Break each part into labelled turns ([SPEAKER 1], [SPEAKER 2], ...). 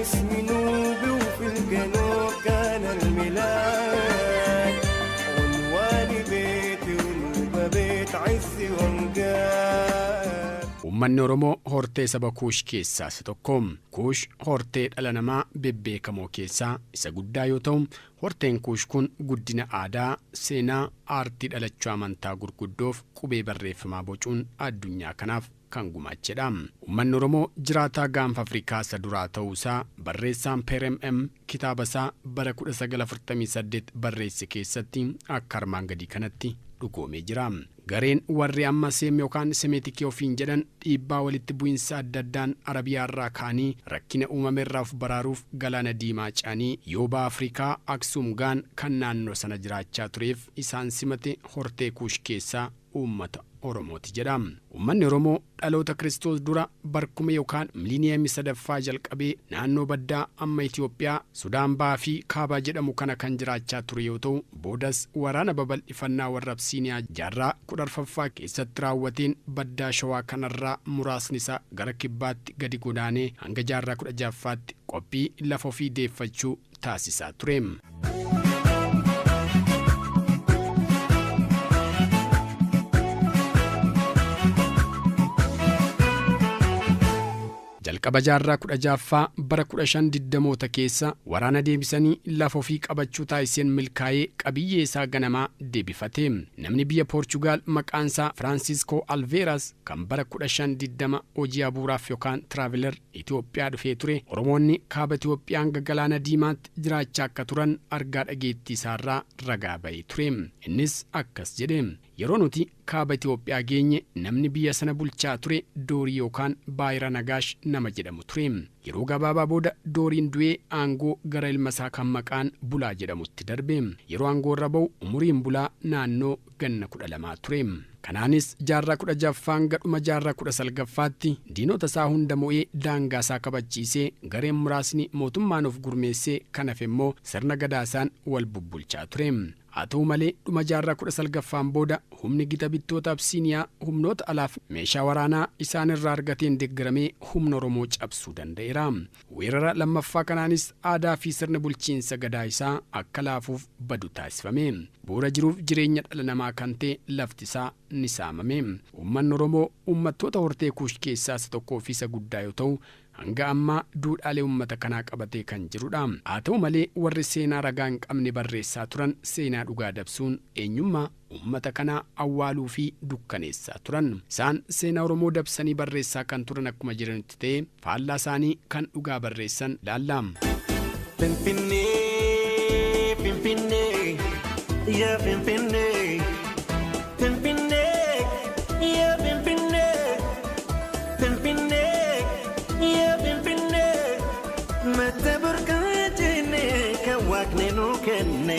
[SPEAKER 1] اسمي نوبي وفي الجنوب كان الميلاد عنواني بيتي ونوبة بيت عزي وامجاد.
[SPEAKER 2] Uummanni Oromoo hortee saba Kuush keessaa isa tokko. Kuush hortee dhala namaa bebbeekamoo keessaa isa guddaa yoo ta'u, horteen Kuush kun guddina aadaa, seenaa, aartii dhalachuu amantaa gurguddoof qubee barreeffamaa bocuun addunyaa kanaaf kan gumaachedha. Uummanni Oromoo jiraataa gaanfa Afrikaa isa duraa ta'uusaa barreessaan PRMM kitaaba isaa bara 1948 barreesse keessatti akka armaan gadii kanatti dhugoomee jira. Gareen warri amma seem yookaan semeetikii ofiin jedhan dhiibbaa walitti bu'insa adda addaan Arabiyaa irraa kaanii rakkina uumameerraa of baraaruuf galaana diimaa caanii yoobaa Afrikaa Aksuum gaan kan naannoo sana jiraachaa tureef isaan simate hortee Kuush keessaa uummata Oromooti jedha. Uummanni Oromoo dhaloota Kiristoos dura barkuma yookaan miiliiniyamii sadaffaa jalqabee naannoo baddaa amma Itoophiyaa, Sudaan Bahaa fi Kaabaa jedhamu kana kan jiraachaa ture yoo ta'u, boodas waraana babal'ifannaa warra Absiiniyaa jaarraa 14ffaa keessatti raawwateen baddaa Shawaa kanarraa muraasni isaa gara kibbaatti gadi godaanee hanga jaarraa 16ffaatti qophii lafa ofii deeffachuu taasisaa ture. Jalqaba jaarraa 16ffaa bara 1520moota keessa waraana deebisanii lafa ofii qabachuu taasiseen milkaa'ee qabiyyee isaa ganamaa deebifate. Namni biyya Poorchugaal maqaan isaa Francisco Alveras kan bara 1520 hojii abuuraaf yookaan tiraaveler Itoophiyaa dhufee ture. Oromoonni kaaba Itoophiyaa hanga galaana diimaatti jiraachaa akka turan argaa dhageettii isaarraa ragaa ba'ee ture. Innis akkas jedhe. Yeroo nuti kaaba Itoophiyaa geenye namni biyya sana bulchaa ture Doorii yookaan Baayira Nagaash nama jedhamu ture. Yeroo gabaabaa booda Dooriin du'ee aangoo gara ilma isaa kan maqaan Bulaa jedhamutti darbe. Yeroo aangoo irra ba'u umuriin Bulaa naannoo ganna 12 ture. Kanaanis jaarraa 16ffaa hanga dhuma jaarraa 19ffaatti diinota isaa hunda mo'ee daangaa isaa kabachiisee gareen muraasni mootummaan of gurmeessee kan hafe immoo sirna gadaasaan wal bubbulchaa ture. Haa ta'u malee dhuma jaarraa 19ffaan booda humni gita bittoota Absiiniyaa humnoota alaaf meeshaa waraanaa isaan irraa argateen deeggaramee humna Oromoo cabsuu danda'eera. Weerara lammaffaa kanaanis aadaa fi sirna bulchiinsa gadaa isaa akka laafuuf badu taasifame. Bu'uura jiruuf jireenya dhala namaa kan ta'e lafti isaa ni saamame. Uummanni Oromoo uummattoota hortee Kuush keessaa isa tokkoo fi isa guddaa yoo ta'u, hanga ammaa duudhaalee uummata kanaa qabatee kan jirudha. Haa ta'u malee warri seenaa ragaa hin qabne barreessaa turan seenaa dhugaa dabsuun eenyummaa uummata kanaa awwaaluu fi dukkaneessaa turan. Isaan seenaa Oromoo dabsanii barreessaa kan turan akkuma jiranitti ta'e faallaa isaanii kan dhugaa barreessan ilaalla.
[SPEAKER 1] Finfinnee, Finfinnee, yaa Finfinnee, Finfinnee, yaa Finfinnee, Finfinnee, yaa Finfinnee, mata burqaajine kan waaqni nu kenne,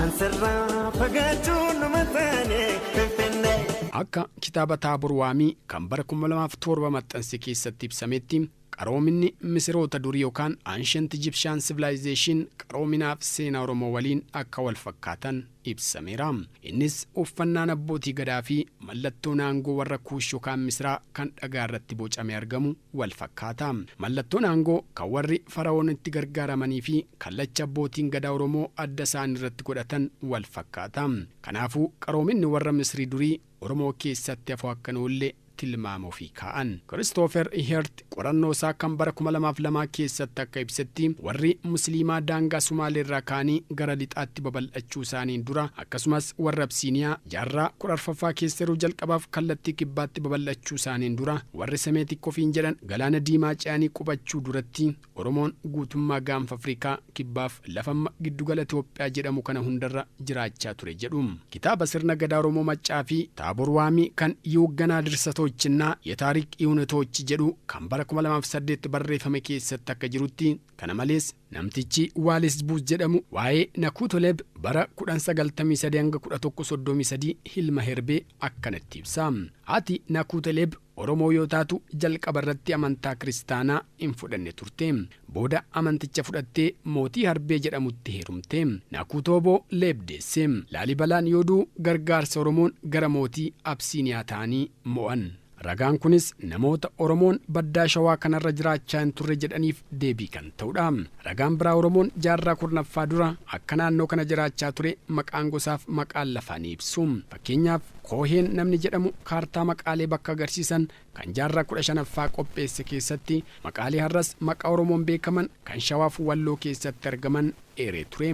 [SPEAKER 1] ansarraa fagaachuun nu mataane Finfinnee.
[SPEAKER 2] Akka kitaaba Taabor Waamii kan bara 2007 maxxanse keessatti ibsametti qaroominni Misiroota durii yookaan Ancient Egyptian Civilization qaroominaaf seenaa Oromoo waliin akka wal fakkaatan ibsameera. Innis uffannaan abbootii gadaa fi mallattoon aangoo warra Kuush yookaan Misiraa kan dhagaa irratti bocamee argamu wal fakkaata. Mallattoon aangoo kan warri Fara'oonitti gargaaramanii fi kallacha abbootiin gadaa Oromoo adda isaan irratti godhatan wal fakkaata. Kanaafuu qaroominni warra Misirii durii Oromoo keessatti hafuu akka noollee tilmaamoo fi kaa'an. Christopher Ihert qorannoo isaa kan bara 2002 keessatti akka ibsetti warri musliimaa daangaa Sumaalee irraa kaanii gara lixaatti babal'achuu isaaniin dura akkasumas warra Absiiniyaa jaarraa 14ffaa keessa yeroo jalqabaaf kallattii kibbaatti babal'achuu isaaniin dura warri Semeetik ofiin jedhan galaana diimaa ce'anii qubachuu duratti Oromoon guutummaa gaanfa Afrikaa kibbaaf lafa giddugala Itoophiyaa jedhamu kana hundarra jiraachaa ture jedhu. Kitaaba sirna gadaa Oromoo Maccaa fi Taabor Waamii kan Yoogganaa Dirsato ችና የታሪክ እውነቶች ጀዱ ከንበረ 2008 barreeffame keessatti akka jirutti kana malees namtichi Waalis Buus jedhamu waa'ee Nakuutoleeb bara 1993 hanga 1133 hilma herbee akkanatti ibsa. Ati Nakuutoleeb Oromoo yoo taatu jalqaba irratti amantaa kiristaanaa hin fudhanne turte. Booda amanticha fudhattee mootii Harbee jedhamutti heerumte. Nakuutooboo Leebdeesse. Laalibalaan yooduu gargaarsa Oromoon gara mootii Absiiniyaa ta'anii mo'an. Ragaan kunis namoota Oromoon baddaa Shawaa kanarra jiraachaa hin turre jedhaniif deebii kan ta'udha. Ragaan biraa Oromoon jaarraa 10ffaa dura akka naannoo kana jiraachaa ture maqaan gosaaf maqaan lafaa ni ibsu. Fakkeenyaaf Kooheen namni jedhamu kaartaa maqaalee bakka agarsiisan kan jaarraa 15ffaa qopheesse keessatti maqaalee har'as maqaa Oromoon beekaman kan Shawaaf Walloo keessatti argaman eeree ture.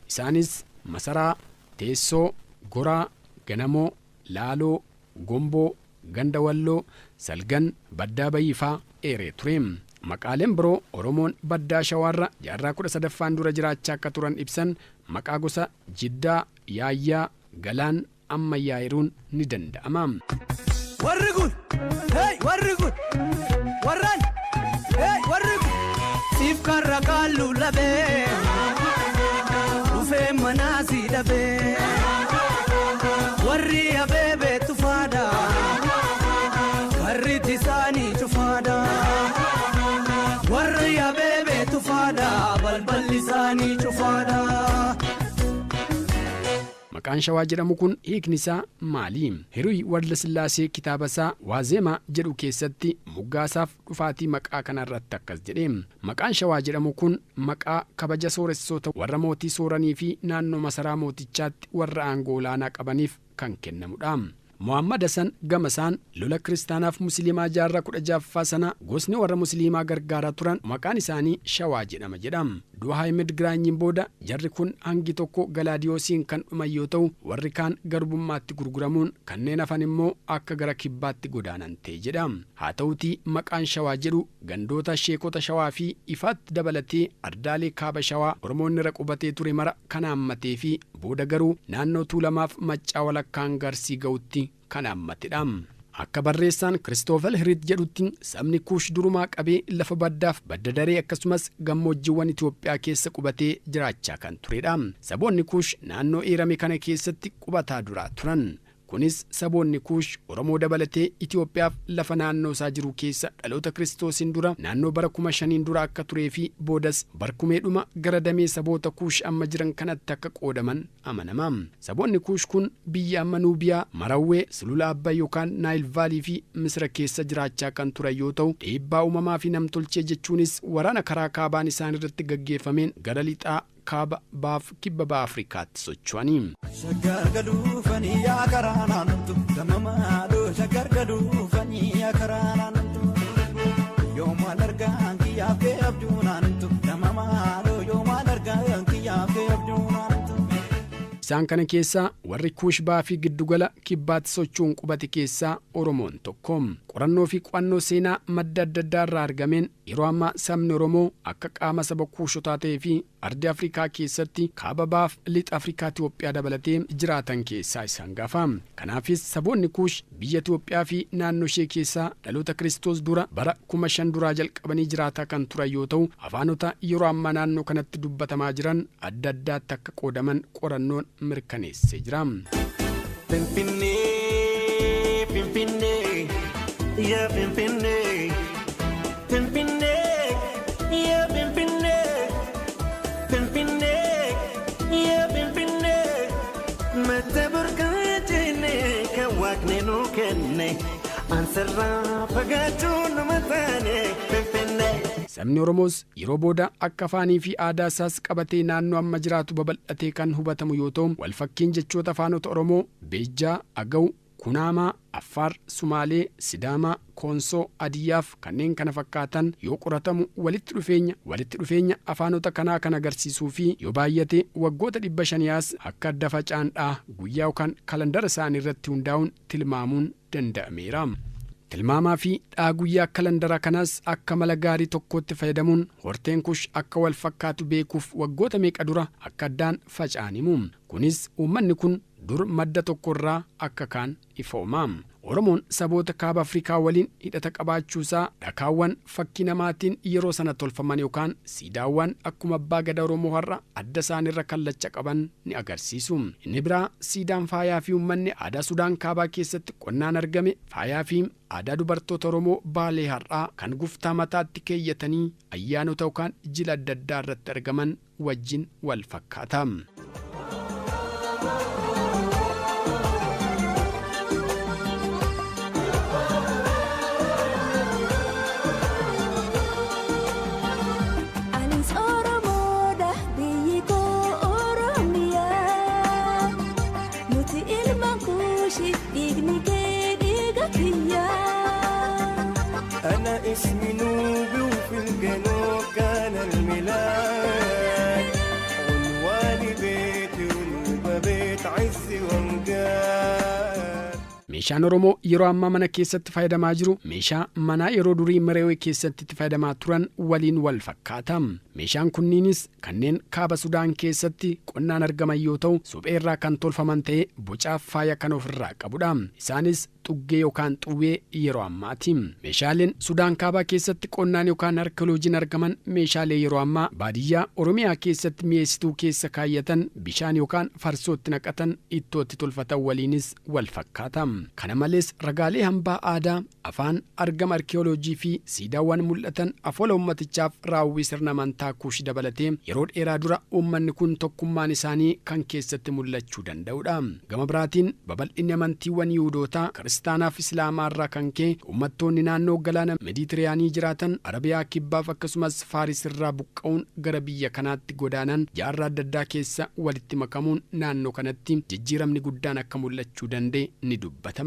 [SPEAKER 2] Isaanis Masaraa, Teessoo, Goraa, Ganamoo, Laaloo, Gomboo, Ganda Walloo, Salgan, Baddaa Bayiifaa eeree ture. Maqaaleen biroo Oromoon baddaa Shawaarra jaarraa 13ffaan dura jiraachaa akka turan ibsan maqaa gosa Jiddaa, Yaayyaa, Galaan, ammayyaayiruun ni danda'ama.
[SPEAKER 3] Warri kun warraan warri kun siif karra kaallu labee dhufee manaasii dhabee warri abeebee tufaadha warri tisaanii cufaadha warri abeebee tufaadha balballi isaanii cufaadha.
[SPEAKER 2] Maqaan Shawaa jedhamu kun hiikni isaa maali? Hiruy Walasillaasee kitaaba isaa Waazemaa jedhu keessatti muggaasaaf dhufaatii maqaa kanarratti akkas jedhe. Maqaan Shawaa jedhamu kun maqaa kabaja sooressoota warra mootii sooranii fi naannoo masaraa mootichaatti warra aangoo olaanaa qabaniif kan kennamudha. Muhammad Hassan Gamasaan lola kiristaanaaf musliimaa jaarraa 16ffaa sana gosni warra musliimaa gargaaraa turan maqaan isaanii Shawaa jedhama. Du'a Hayimed Giraanyiin booda jarri kun hangi tokko Galaadiyoosiin kan dhuman yoo ta'u warri kaan garbummaatti gurguramuun kanneen hafan immoo akka gara kibbaatti godaanan ta'e jedha. Haa ta'utii maqaan Shawaa jedhu gandoota sheekota Shawaa fi ifaatti dabalatee ardaalee kaaba Shawaa Oromoonni irra qubatee ture mara kan haammatee fi booda garuu naannoo Tuulamaaf Maccaa walakkaan Garsii ga'utti kan haammatedha. Akka barreessaan Kiristoofer Hiriit jedhutti sabni Kuush durumaa qabee lafa baddaaf badda daree akkasumas gammoojjiiwwan Itoophiyaa keessa qubatee jiraachaa kan turedha. Saboonni Kuush naannoo eerame kana keessatti qubataa duraa turan. Kunis saboonni Kuush Oromoo dabalatee Itoophiyaaf lafa naannoo isaa jiru keessa dhaloota Kiristoosiin dura naannoo bara 5000 dura akka turee fi boodas barkumeedhuma gara damee saboota Kuush amma jiran kanatti akka qoodaman amanama. Saboonni Kuush kun biyya amma Nuubiyaa, Marawwee, Sulula Abbaa yookaan Naayil Vaalii fi Misira keessa jiraachaa kan turan yoo ta'u dhiibbaa uumamaa fi namtolchee jechuunis waraana karaa kaabaan isaan irratti gaggeeffameen gara lixaa kaaba baaf kibba ba'a Afrikaatti socho'anii.
[SPEAKER 3] Shaggargaduufanii yaa karaanantu damamaadoo shaggargaduufanii yaa karaanantu yoomaan argaan kiyyaaf kee abduunantu damamaadoo yoomaan argaan kiyyaaf kee abduunantu.
[SPEAKER 2] Isaan kana keessaa warri Kuush ba'aa fi giddugala kibbaatti socho'uun qubate keessaa Oromoon tokko. Qorannoo fi qo'annoo seenaa madda adda addaa irraa argameen yeroo ammaa sabni Oromoo akka qaama saba Kuushotaa ta'ee fi ardii Afrikaa keessatti kaaba baaf lixa Afrikaa Itoophiyaa dabalatee jiraatan keessaa isaan gaafa. Kanaafis saboonni Kuush biyya Itoophiyaa fi naannoo ishee keessaa dhaloota Kiristoos dura bara 5000 duraa jalqabanii jiraataa kan turan yoo ta'u afaanota yeroo ammaa naannoo kanatti dubbatamaa jiran adda addaatti akka qoodaman qorannoon mirkaneessee jira.
[SPEAKER 1] Pimpinee, pimpinee, yaa pimpinee, pimpinee, yaa pimpinee, pimpinee, yaa pimpinee, mata burqaatine kan waaqni nu kenne ansarraa fagaachuun nama taane pimpinee.
[SPEAKER 2] Sabni Oromoos yeroo booda akka afaanii fi aadaa isaas qabatee naannoo amma jiraatu babal'atee kan hubatamu yoo ta'u walfakkiin jechoota afaanota Oromoo Beejjaa, Agaw, Kunaamaa, Affaar, Sumaalee, Sidaamaa, Koonsoo, Adiyyaaf kanneen kana fakkaatan yoo qoratamu walitti dhufeenya afaanota kanaa kan agarsiisuu fi yoo baay'ate waggoota 500 akka adda facaandhaa guyyaa yookaan kalandara isaanii irratti hundaa'uun tilmaamuun danda'ameera. Tilmaamaa fi dhaa guyyaa kalandara kanaas akka mala gaarii tokkotti fayyadamuun horteen Kuush akka wal fakkaatu beekuuf waggoota meeqa dura akka addaan faca'animu. Kunis uummanni kun dur madda tokkorraa akka kaan ifooma. Oromoon saboota kaaba Afrikaa waliin hidhata qabaachuusaa dhakaawwan fakkii namaatiin yeroo sana tolfaman yookaan siidaawwan akkuma abbaa gadaa Oromoo har'a adda isaanirra kallacha qaban ni agarsiisu. Inni biraa siidaan faayaa fi uummanni aadaa Sudaan kaabaa keessatti qonnaan argame faayaa fi aadaa dubartoota Oromoo Baalee har'aa kan guftaa mataatti keeyyatanii ayyaanota yookaan jila adda addaa irratti argaman wajjin wal fakkaata.
[SPEAKER 4] ilmaan kuushi dhiigni kee dhiiga kiyyaa.
[SPEAKER 3] أنا اسمي نوبي وفي الجنوب كان الميلاد عنواني بيتي ونوبة بيت عزي وامجاد.
[SPEAKER 2] meeshaan Oromoo yeroo ammaa mana keessatti fayyadamaa jiru meeshaa manaa yeroo durii Mereewee keessatti itti fayyadamaa turan waliin wal fakkaata. Meeshaan kunniinis kanneen kaaba Sudaan keessatti qonnaan argaman yoo ta'u suphee irraa kan tolfaman ta'ee bocaaf faaya kan ofirraa qabudha. Isaanis xuggee yookaan xuwwee yeroo ammaati. Meeshaaleen Sudaan kaabaa keessatti qonnaan yookaan arkeoloojiin argaman meeshaalee yeroo ammaa baadiyyaa Oromiyaa keessatti mi'eessituu keessa kaayyatan bishaan yookaan farsootti naqatan ittootti tolfatan waliinis wal fakkaata. Kana malees ragaalee hambaa aadaa afaan argama arkeoloojii fi siidaawwan mul'atan afoola ummatichaaf raawwii sirna amantaa kuushi dabalatee yeroo dheeraa dura uummanni kun tokkummaan isaanii kan keessatti mul'achuu danda'udha. Gama biraatiin babal'inni amantiiwwan Yihuudootaa kiristaanaaf islaamaa irraa kan ka'e uummattoonni naannoo galaana Meeditiraanii jiraatan Arabiyaa kibbaaf akkasumas Faaris irraa buqqa'uun gara biyya kanaatti godaanan jaarraa adda addaa keessa walitti makamuun naannoo kanatti jijjiiramni guddaan akka mul'achuu danda'e ni dubbatama.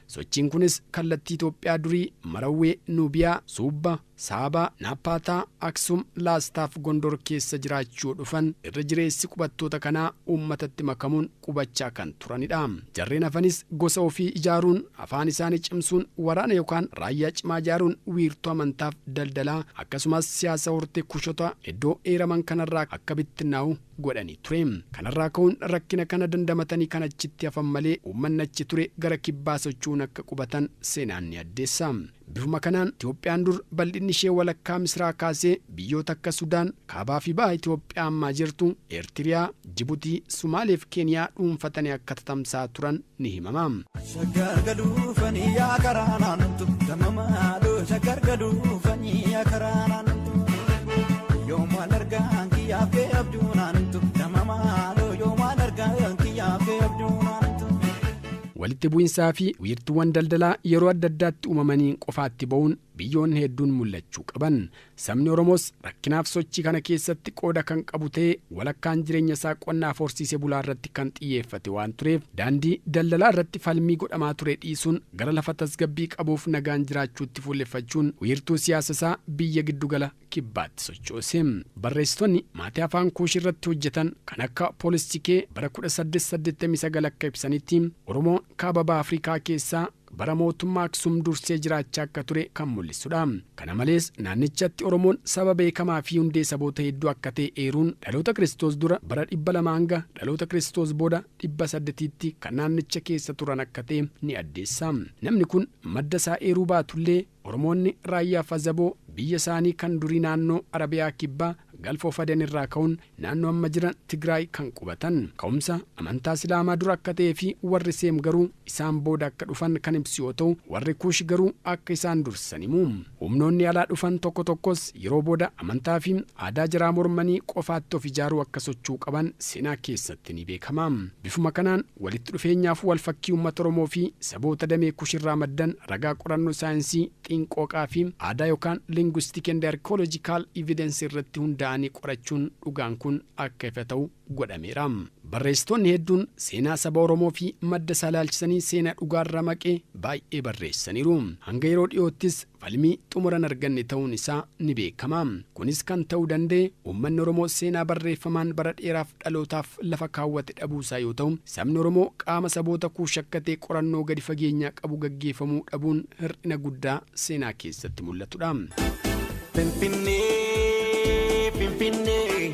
[SPEAKER 2] Sochiin kunis kallattii Itoophiyaa durii Marawwee, Nuubiyaa, Suubba, Saabaa, Naapaataa, Aksum, Laastaaf Gondor keessa jiraachuu dhufan irra jireessi qubattoota kanaa uummatatti makamuun qubachaa kan turanidha. Jarreen hafanis gosa ofii ijaaruun afaan isaanii cimsuun waraana yookaan raayyaa cimaa ijaaruun wiirtuu amantaaf daldalaa akkasumas siyaasa hortee kushota iddoo eeraman kanarraa akka bittinnaa'u godhanii ture. Kanarraa ka'uun rakkina kana dandamatanii kan achitti hafan malee uummanni achi ture gara kibbaa socho'uun akka qubatan seenaan ni addeessa. Bifuma kanaan Itoophiyaan dur bal'inni ishee walakkaa Misraa kaasee biyyoota akka Sudaan, Kaabaa fi Bahaa Itoophiyaa ammaa jirtu, Eertiriyaa, Jibuutii, Sumaalee fi Keeniyaa dhuunfatanii akka tatamsaa turan ni himama.
[SPEAKER 3] Shaggar gaduufanii yaa karaa naannoo damamaadhoo shaggar gaduufanii yaa karaa naannoo yoomaan argaan kiyyaaf kee abduu naannoo damamaadhoo yoomaan argaan kiyyaaf kee abduu naannoo.
[SPEAKER 2] Walitti bu'insaa fi wiirtuuwwan daldalaa yeroo adda addaatti uumamanii qofaatti ba'uun biyyoonni hedduun mul'achuu qaban. Sabni Oromoos rakkinaaf sochii kana keessatti qooda kan qabu ta'ee walakkaan jireenya isaa qonnaaf horsiisee bulaa irratti kan xiyyeeffate waan tureef daandii daldalaa irratti falmii godhamaa ture dhiisuun gara lafa tasgabbii qabuuf nagaan jiraachuutti fuulleffachuun wiirtuu siyaasa isaa biyya giddugala kibbaatti sochoose. Barreessitoonni maatii afaan kuushii irratti hojjetan kan akka Poolistikee bara 1889 akka ibsanitti Oromoon kaaba baha Afrikaa keessaa bara mootummaa Aksum dursee jiraachaa akka ture kan mul'isudha. Kana malees naannichatti Oromoon saba beekamaa fi hundee saboota hedduu akka ta'e eeruun dhaloota Kiristoos dura bara 200 hanga dhaloota Kiristoos booda 800tti kan naannicha keessa turan akka ta'e ni addeessa. Namni kun madda isaa eeruu baatullee Oromoonni raayyaa Azaboo biyya isaanii kan durii naannoo Arabiyaa kibbaa galfoo Faden irraa ka'uun naannoo amma jiran Tigraay kan qubatan. Ka'umsa amantaa Islaamaa dura akka ta'ee fi warri Seem garuu isaan booda akka dhufan kan ibsu yoo ta'u warri Kuush garuu akka isaan dursan himu. Humnoonni alaa dhufan tokko tokkos yeroo booda amantaa fi aadaa jaraa mormanii qofaatti of ijaaruu akka sochuu qaban seenaa keessatti ni beekama. Bifuma kanaan walitti dhufeenyaaf wal fakkii uummata Oromoo fi saboota damee Kuush irraa maddan ragaa qorannoo saayinsii xiinqooqaa fi aadaa yookaan linguistic and archaeological evidence irratti hundaa'anii qorachuun dhugaan kun akka ifa ta'u godhameera. Barreessitoonni hedduun seenaa saba Oromoo fi madda isaa ilaalchisanii seenaa dhugaarra maqee baay'ee barreessaniiru. Hanga yeroo dhiyoottis falmii xumuran arganne ta'uun isaa ni beekama. Kunis kan ta'uu danda'e uummanni Oromoo seenaa barreeffamaan bara dheeraaf dhalootaaf lafa kaawwate dhabuusaa yoo ta'u sabni Oromoo qaama saboota Kuush akka ta'e qorannoo gadi fageenyaa qabu gaggeeffamuu dhabuun hir'ina guddaa seenaa keessatti mul'atudha.
[SPEAKER 1] Pimpinee, Pimpinee,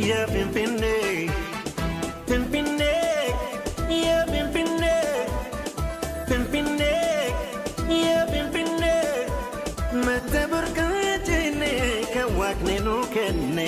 [SPEAKER 1] yaa Pimpinee, Pimpinee, yaa Pimpinee, Pimpinee, yaa Pimpinee, mata burqaatine kan waaqni nu kenne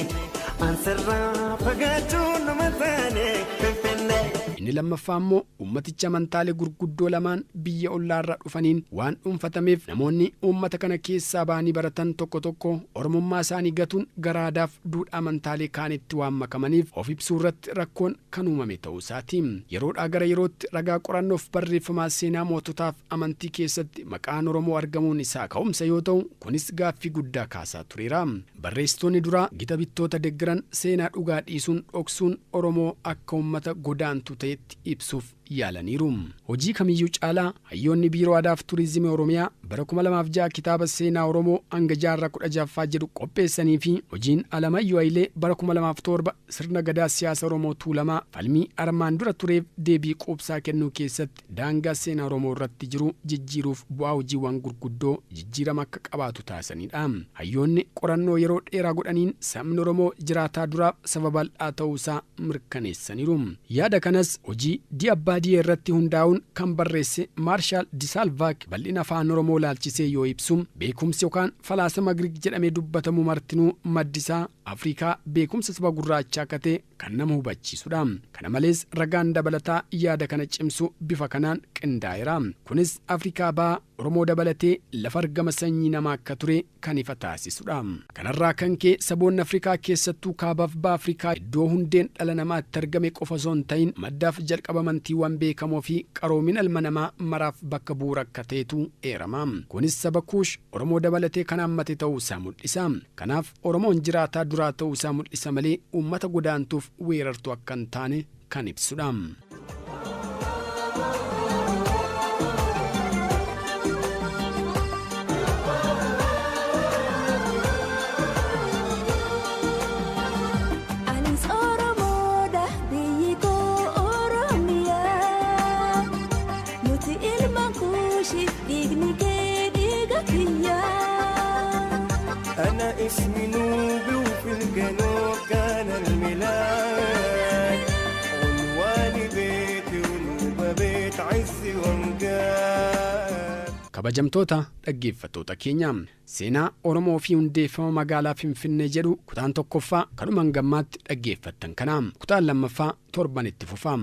[SPEAKER 1] ansarraa fagaachuun nama taane Pimpinee.
[SPEAKER 2] Inni lammaffaa immoo uummaticha amantaalee gurguddoo lamaan biyya ollaarraa dhufaniin waan dhuunfatameef namoonni uummata kana keessaa ba'anii baratan tokko tokko oromummaa isaanii gatuun gara aadaaf duudhaa amantaalee kaanitti waan makamaniif of ibsuu irratti rakkoon kan uumame ta'uu isaati. Yeroodhaa gara yerootti ragaa qorannoof barreeffamaa seenaa moototaaf amantii keessatti maqaan Oromoo argamuun isaa ka'umsa yoo ta'u kunis gaaffii guddaa kaasaa tureera. Barreessitoonni duraa gita bittoota deeggaran seenaa dhugaa dhiisuun dhoksuun Oromoo akka uummata godaantu ta'etti ibsuuf yaalaniiru. Hojii kamiyyuu caalaa hayyoonni biiroo aadaa fi turizimii Oromiyaa bara 2006 kitaaba seenaa Oromoo hanga jaarraa 16ffaa jedhu qopheessanii fi hojiin Alamayyoo Hayilee bara 2007 sirna gadaa siyaasa Oromoo tuulamaa falmii armaan dura tureef deebii quubsaa kennuu keessatti daangaa seenaa Oromoo irratti jiru jijjiiruuf bu'aa hojiiwwan gurguddoo jijjiirama akka qabaatu taasisanidha. Hayyoonni qorannoo yeroo dheeraa godhaniin sabni Oromoo jiraataa duraaf saba bal'aa ta'uusaa mirkaneessaniiru. Yaada kanas hojii Di'abbaadiyee irratti hundaa'uun kan barreesse Maarshaal Disaalvaak bal'ina afaan Oromoo laalchisee yoo ibsu beekumsi yookaan falaasama Giriik jedhamee dubbatamu martinuu maddisaa Afrikaa beekumsa saba gurraachaa akka ta'e kan nama hubachiisudha. Kana malees ragaan dabalataa yaada kana cimsu bifa kanaan qindaa'eera. Kunis Afrikaa ba'aa Oromoo dabalatee lafa argama sanyii namaa akka ture kan ifa taasisudha. Kanarraa kan ka'e saboonni Afrikaa keessattuu kaabaaf ba'a Afrikaa iddoo hundeen dhala namaatti argame qofa osoo hin ta'in maddaaf jalqaba amantiiwwan beekamoo fi qaroomina ilma namaa maraaf bakka bu'uura akka ta'etu eerama. Kunis saba Kuush Oromoo dabalatee kan hammate ta'uusaa mul'isa. Kanaaf Oromoon jiraataa duraa ta'uusaa mul'isa malee uummata godaantuuf weerartuu akka hin taane kan ibsudha.
[SPEAKER 1] أنا اسمي نوبي وفي الجنوب كان الميلاد عنواني بيتي ونوبة بيت عزي ومجاد.
[SPEAKER 2] Kabajamtoota dhaggeeffattoota keenya seenaa Oromoo fi hundeeffama magaalaa Finfinnee jedhu kutaan tokkoffaa kanumaan gammaatti dhaggeeffattan kana kutaan lammaffaa torban itti fufa.